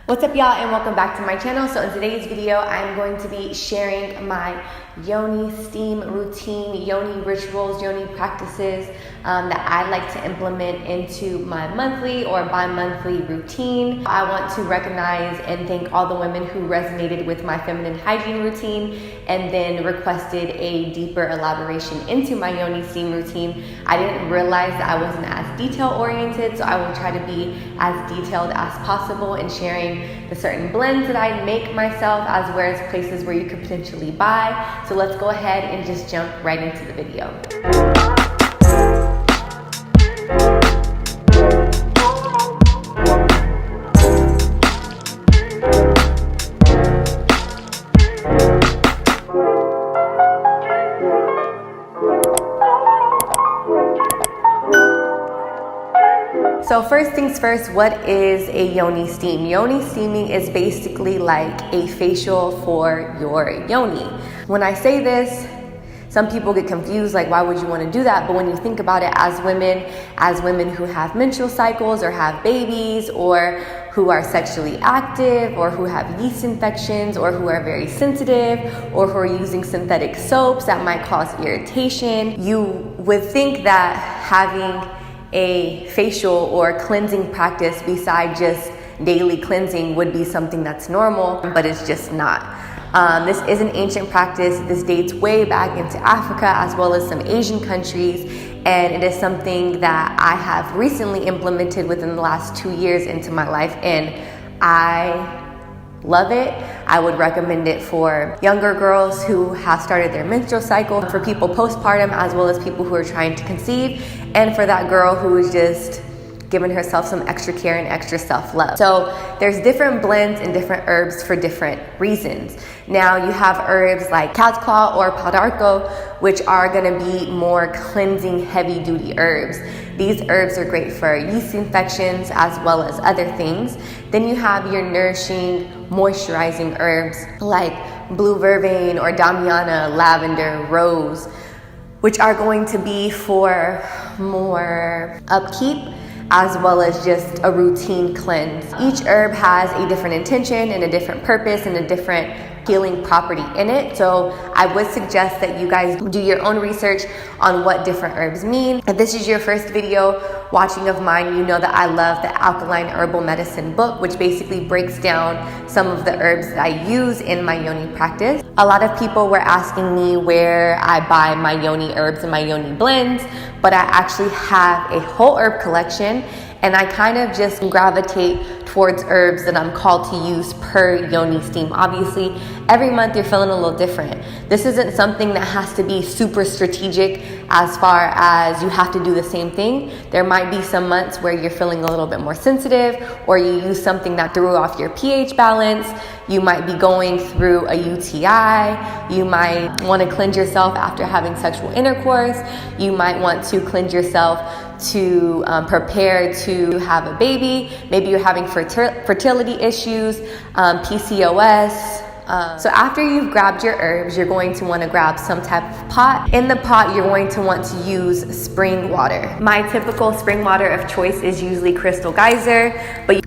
What's up, y'all, and welcome back to my channel. So in today's video, I'm going to be sharing my Yoni steam routine, Yoni rituals, Yoni practices that I like to implement into my monthly or bi-monthly routine. I want to recognize and thank all the women who resonated with my feminine hygiene routine and then requested a deeper elaboration into my Yoni steam routine. I didn't realize that I wasn't as detail oriented, so I will try to be as detailed as possible in sharing the certain blends that I make myself, as well as places where you could potentially buy. So let's go ahead and just jump right into the video. So first things first, what is a Yoni steam? Yoni steaming is basically like a facial for your Yoni. When I say this, some people get confused, like why would you want to do that? But when you think about it, as women who have menstrual cycles or have babies or who are sexually active or who have yeast infections or who are very sensitive or who are using synthetic soaps that might cause irritation, you would think that having a facial or cleansing practice beside just daily cleansing would be something that's normal, but it's just not. This is an ancient practice. This dates way back into Africa as well as some Asian countries, and it is something that I have recently implemented within the last 2 years into my life, and I love it. I would recommend it for younger girls who have started their menstrual cycle, for people postpartum, as well as people who are trying to conceive, and for that girl who is just giving herself some extra care and extra self-love. So there's different blends and different herbs for different reasons. Now you have herbs like cat's claw or padarco, which are gonna be more cleansing, heavy duty herbs. These herbs are great for yeast infections as well as other things. Then you have your nourishing, moisturizing herbs like blue vervain or damiana, lavender, rose, which are going to be for more upkeep as well as just a routine cleanse. Each herb has a different intention and a different purpose and a different healing property in it. So I would suggest that you guys do your own research on what different herbs mean. If this is your first video watching of mine, you know that I love the Alkaline Herbal Medicine book, which basically breaks down some of the herbs that I use in my Yoni practice. A lot of people were asking me where I buy my Yoni herbs and my Yoni blends, but I actually have a whole herb collection, and I kind of just gravitate towards herbs that I'm called to use per Yoni steam. Obviously, every month you're feeling a little different. This isn't something that has to be super strategic as far as you have to do the same thing. There might be some months where you're feeling a little bit more sensitive, or you use something that threw off your pH balance. You might be going through a UTI. You might want to cleanse yourself after having sexual intercourse. You might want to cleanse yourself to prepare to have a baby. Maybe you're having fertility issues, PCOS. So after you've grabbed your herbs, you're going to want to grab some type of pot. In the pot, you're going to want to use spring water. My typical spring water of choice is usually Crystal Geyser,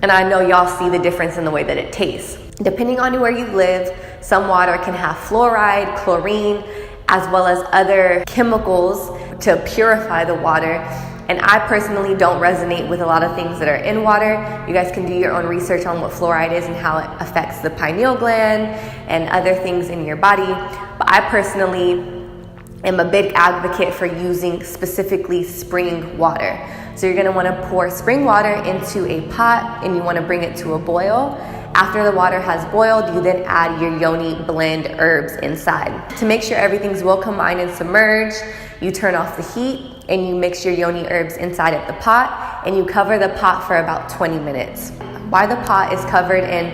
and I know y'all see the difference in the way that it tastes. Depending on where you live, some water can have fluoride, chlorine, as well as other chemicals to purify the water. And I personally don't resonate with a lot of things that are in water. You guys can do your own research on what fluoride is and how it affects the pineal gland and other things in your body. But I personally am a big advocate for using specifically spring water. So you're gonna wanna pour spring water into a pot and you wanna bring it to a boil. After the water has boiled, you then add your Yoni blend herbs inside. To make sure everything's well combined and submerged, you turn off the heat and you mix your Yoni herbs inside of the pot, and you cover the pot for about 20 minutes. While the pot is covered and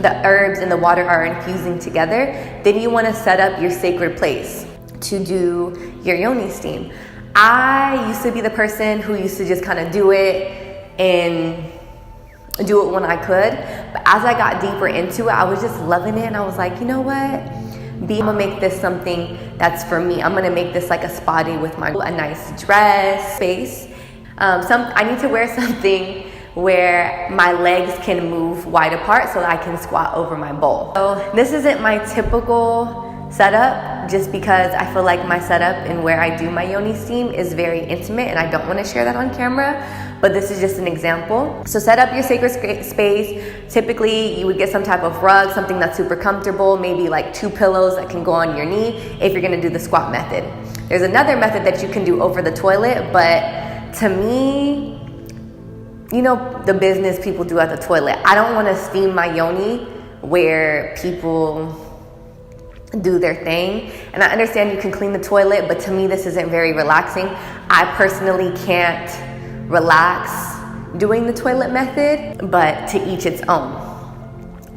the herbs and the water are infusing together, then you wanna set up your sacred place to do your Yoni steam. I used to be the person who used to just kind of do it and do it when I could, but as I got deeper into it, I was just loving it, and I was like, you know what? I'm gonna make this something that's for me. I'm gonna make this like a spa day with a nice dress, space. I need to wear something where my legs can move wide apart so that I can squat over my bowl. So this isn't my typical setup, just because I feel like my setup and where I do my yoni steam is very intimate and I don't want to share that on camera, but this is just an example. So set up your sacred space. Typically you would get some type of rug, something that's super comfortable, maybe like 2 pillows that can go on your knee if you're going to do the squat method. There's another method that you can do over the toilet, but to me, you know, the business people do at the toilet. I don't want to steam my yoni where people do their thing. And I understand you can clean the toilet, but to me this isn't very relaxing. I personally can't relax doing the toilet method, but to each its own.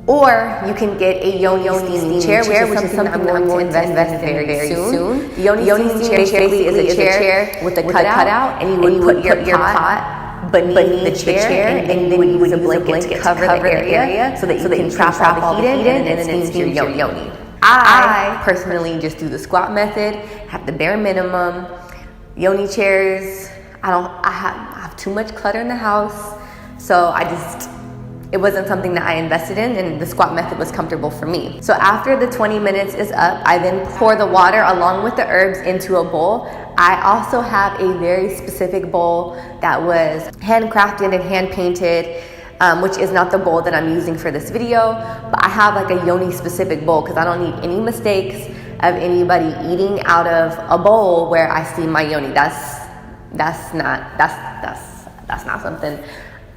Or you can get a Yoni steaming chair, which is something I'm going to invest in very soon. The Yoni steaming chair basically is a chair with a cutout, and you would put your pot beneath the chair, and then you would use a blanket to cover the area so that you can trap all the heat in and then steam your yoni. I personally just do the squat method, have the bare minimum. Yoni chairs, I have too much clutter in the house, so it wasn't something that I invested in, and the squat method was comfortable for me. So after the 20 minutes is up, I then pour the water along with the herbs into a bowl. I also have a very specific bowl that was handcrafted and hand painted, which is not the bowl that I'm using for this video, but I have like a Yoni specific bowl because I don't need any mistakes of anybody eating out of a bowl where I steam my Yoni. That's not something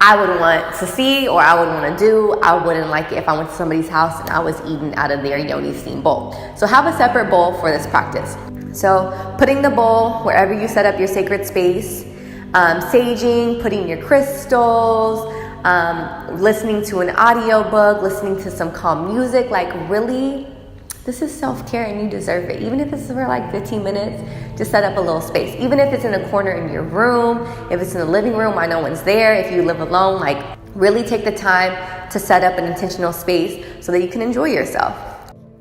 I would want to see or I would want to do. I wouldn't like it if I went to somebody's house and I was eating out of their Yoni steam bowl. So have a separate bowl for this practice. So putting the bowl wherever you set up your sacred space, saging, putting your crystals, listening to an audiobook, listening to some calm music. Like really, this is self-care and you deserve it. Even if it's for like 15 minutes, just set up a little space. Even if it's in a corner in your room, if it's in the living room while no one's there, if you live alone, like really take the time to set up an intentional space so that you can enjoy yourself.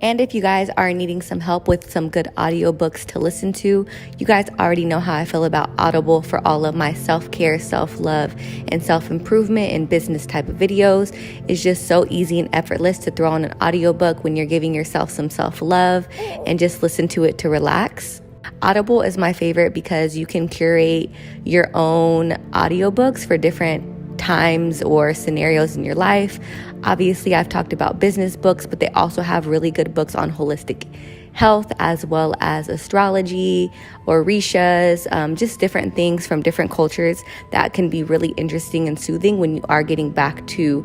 And if you guys are needing some help with some good audiobooks to listen to, you guys already know how I feel about Audible for all of my self-care, self-love, and self-improvement and business type of videos. It's just so easy and effortless to throw on an audiobook when you're giving yourself some self-love and just listen to it to relax. Audible is my favorite because you can curate your own audiobooks for different times or scenarios in your life. Obviously, I've talked about business books, but they also have really good books on holistic health as well as astrology or rishas, just different things from different cultures that can be really interesting and soothing when you are getting back to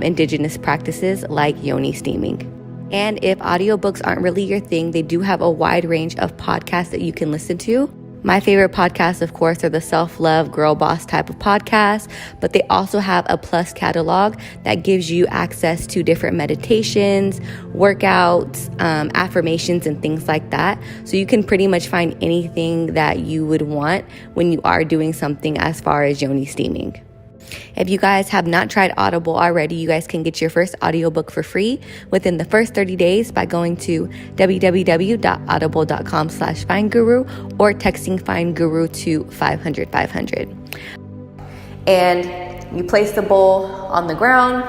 indigenous practices like yoni steaming. And if audiobooks aren't really your thing, they do have a wide range of podcasts that you can listen to. My favorite podcasts, of course, are the self-love, girl boss type of podcasts, but they also have a plus catalog that gives you access to different meditations, workouts, affirmations, and things like that. So you can pretty much find anything that you would want when you are doing something as far as yoni steaming. If you guys have not tried Audible already, you guys can get your first audiobook for free within the first 30 days by going to www.audible.com/findguru or texting FindGuru to 500-500. And you place the bowl on the ground,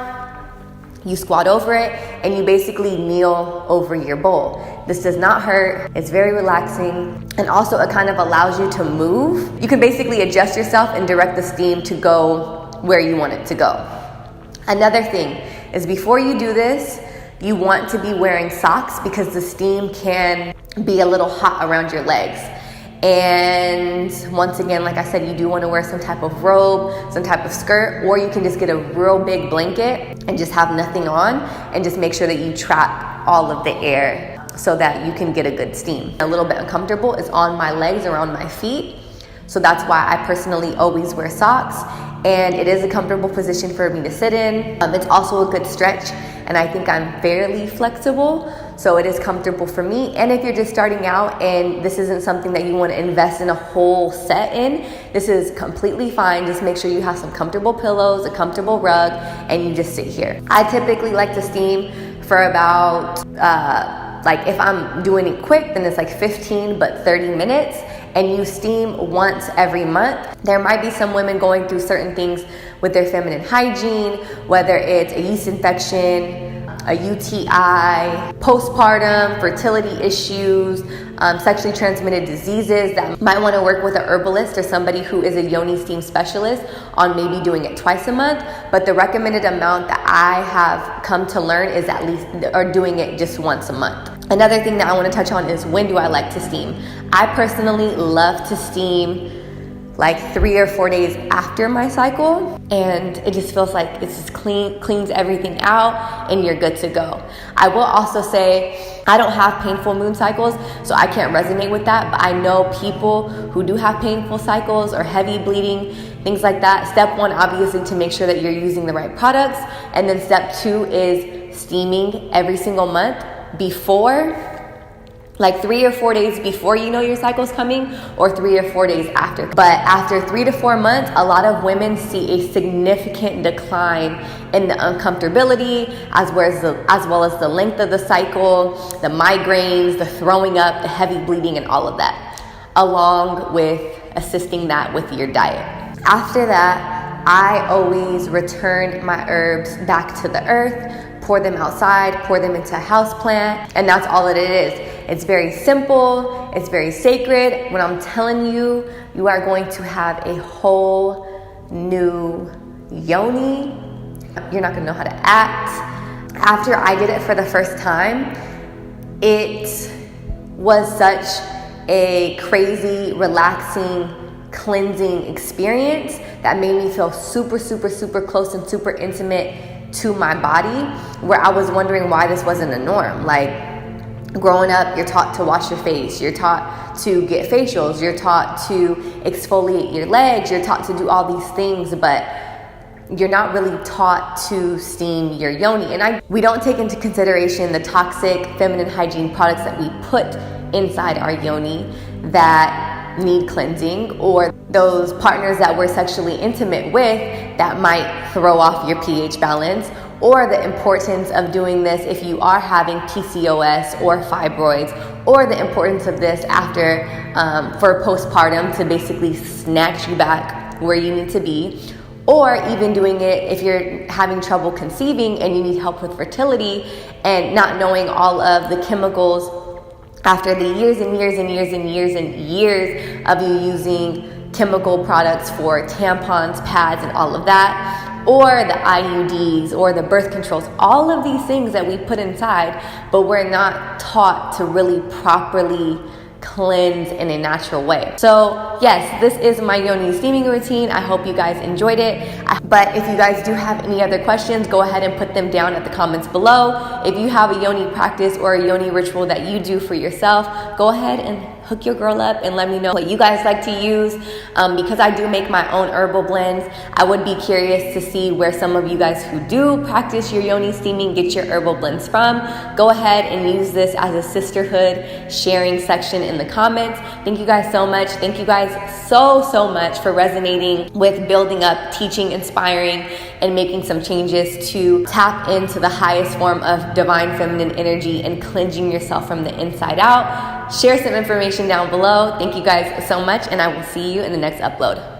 you squat over it, and you basically kneel over your bowl. This does not hurt. It's very relaxing. And also it kind of allows you to move. You can basically adjust yourself and direct the steam to go where you want it to go. Another thing is before you do this, you want to be wearing socks because the steam can be a little hot around your legs. And once again, like I said, you do want to wear some type of robe, some type of skirt, or you can just get a real big blanket and just have nothing on and just make sure that you trap all of the air so that you can get a good steam. A little bit uncomfortable is on my legs, around my feet. So that's why I personally always wear socks, and it is a comfortable position for me to sit in. It's also a good stretch, and I think I'm fairly flexible, so it is comfortable for me. And if you're just starting out and this isn't something that you want to invest in a whole set in, this is completely fine. Just make sure you have some comfortable pillows, a comfortable rug, and you just sit here. I typically like to steam for about, if I'm doing it quick, then it's like 15, but 30 minutes. And you steam once every month. There might be some women going through certain things with their feminine hygiene, whether it's a yeast infection, a UTI, postpartum, fertility issues, sexually transmitted diseases, that might want to work with a herbalist or somebody who is a Yoni steam specialist on maybe doing it twice a month. But the recommended amount that I have come to learn is at least, or doing it just once a month. Another thing that I want to touch on is, when do I like to steam? I personally love to steam like 3 or 4 days after my cycle, and it just feels like it's just cleans everything out and you're good to go. I will also say I don't have painful moon cycles, so I can't resonate with that, but I know people who do have painful cycles or heavy bleeding, things like that. Step 1, obviously, to make sure that you're using the right products, and then step 2 is steaming every single month before, like 3 or 4 days before you know your cycle's coming, or 3 or 4 days after. But after 3 to 4 months, a lot of women see a significant decline in the uncomfortability, as well as the length of the cycle, the migraines, the throwing up, the heavy bleeding, and all of that, along with assisting that with your diet. After that, I always return my herbs back to the earth, pour them outside, pour them into a house plant, and that's all that it is. It's very simple, it's very sacred. When I'm telling you, you are going to have a whole new Yoni. You're not gonna know how to act. After I did it for the first time, it was such a crazy, relaxing, cleansing experience that made me feel super, super, super close and super intimate to my body, where I was wondering why this wasn't a norm. Like, growing up, you're taught to wash your face, you're taught to get facials, you're taught to exfoliate your legs, you're taught to do all these things, but you're not really taught to steam your yoni. And we don't take into consideration the toxic feminine hygiene products that we put inside our yoni that need cleansing, or those partners that we're sexually intimate with that might throw off your pH balance, or the importance of doing this if you are having PCOS or fibroids, or the importance of this after for postpartum to basically snatch you back where you need to be, or even doing it if you're having trouble conceiving and you need help with fertility, and not knowing all of the chemicals after the years and years and years and years and years of you using chemical products for tampons, pads, and all of that, or the IUDs or the birth controls, all of these things that we put inside, but we're not taught to really properly cleanse in a natural way. So yes, this is my Yoni steaming routine. I hope you guys enjoyed it. But if you guys do have any other questions, go ahead and put them down at the comments below. If you have a Yoni practice or a Yoni ritual that you do for yourself, go ahead and hook your girl up and let me know what you guys like to use. Because I do make my own herbal blends, I would be curious to see where some of you guys who do practice your Yoni steaming get your herbal blends from. Go ahead and use this as a sisterhood sharing section in the comments. Thank you guys so much. Thank you guys so much for resonating with building up, teaching, inspiring, and making some changes to tap into the highest form of divine feminine energy and cleansing yourself from the inside out. Share some information down below. Thank you guys so much, and I will see you in the next upload.